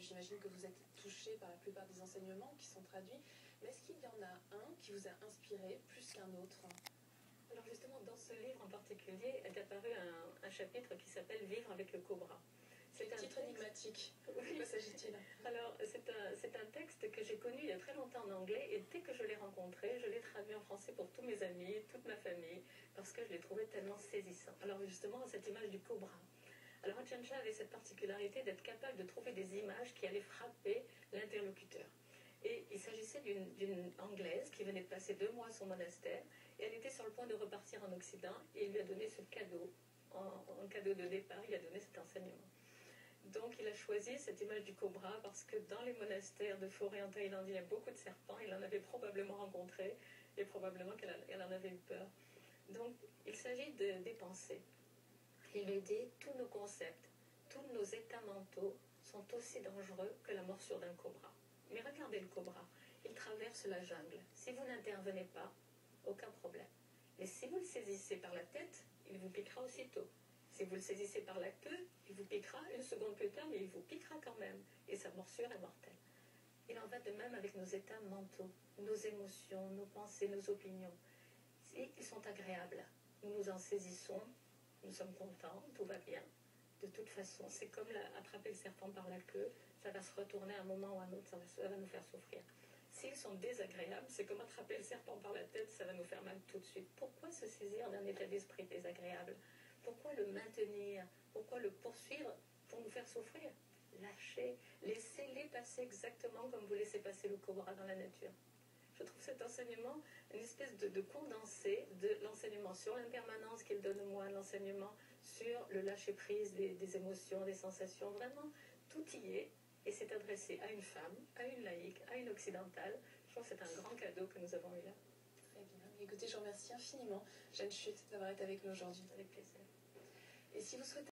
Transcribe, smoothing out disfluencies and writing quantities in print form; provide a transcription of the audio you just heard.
j'imagine que vous êtes touché par la plupart des enseignements qui sont traduits, mais est-ce qu'il y en a un qui vous a inspiré plus qu'un autre? Alors justement, dans ce livre en particulier est apparu un chapitre qui s'appelle « Vivre avec le cobra ». C'est un titre énigmatique. Oui. De quoi s'agit-il? Alors, c'est un texte que j'ai connu il y a très longtemps en anglais, et dès que je l'ai rencontré, je l'ai traduit en français pour tous mes amis, toute ma famille, parce que je l'ai trouvé tellement saisissant. Alors justement, cette image du cobra. Alors Ajahn Chah avait cette particularité d'être capable de trouver des images qui allaient frapper l'interlocuteur. Et il s'agissait d'une Anglaise qui venait de passer 2 mois à son monastère, et elle était sur le point de repartir en Occident, et il lui a donné ce cadeau, en cadeau de départ, il a donné cet enseignement. Donc il a choisi cette image du cobra parce que dans les monastères de forêt en Thaïlande, il y a beaucoup de serpents, il en avait probablement rencontré, et probablement qu'elle en avait eu peur. Donc il s'agit des pensées. Il lui dit, tous nos concepts, tous nos états mentaux sont aussi dangereux que la morsure d'un cobra. Mais regardez le cobra, il traverse la jungle. Si vous n'intervenez pas, aucun problème. Mais si vous le saisissez par la tête, il vous piquera aussitôt. Si vous le saisissez par la queue, il vous piquera 1 seconde plus tard, mais il vous piquera quand même. Et sa morsure est mortelle. Il en va de même avec nos états mentaux, nos émotions, nos pensées, nos opinions. Ils sont agréables. Nous nous en saisissons, nous sommes contents, tout va bien. De toute façon, c'est comme attraper le serpent par la queue, ça va se retourner à un moment ou à un autre, ça va nous faire souffrir. S'ils sont désagréables, c'est comme attraper le serpent par la tête, ça va nous faire mal tout de suite. Pourquoi se saisir d'un état d'esprit désagréable? Pourquoi le maintenir? Pourquoi le poursuivre pour nous faire souffrir? Lâchez, laissez-les passer exactement comme vous laissez passer le cobra dans la nature. Je trouve cet enseignement une espèce de condensé de l'enseignement sur l'impermanence qu'il donne aux moines, l'enseignement sur le lâcher-prise des émotions, des sensations. Vraiment, tout y est. Et c'est adressé à une femme, à une laïque, à une occidentale. Je trouve que c'est un grand cadeau que nous avons eu là. Très bien. Écoutez, je vous remercie infiniment, Jeanne Chut, d'avoir été avec nous aujourd'hui. Avec plaisir. Et si vous souhaitez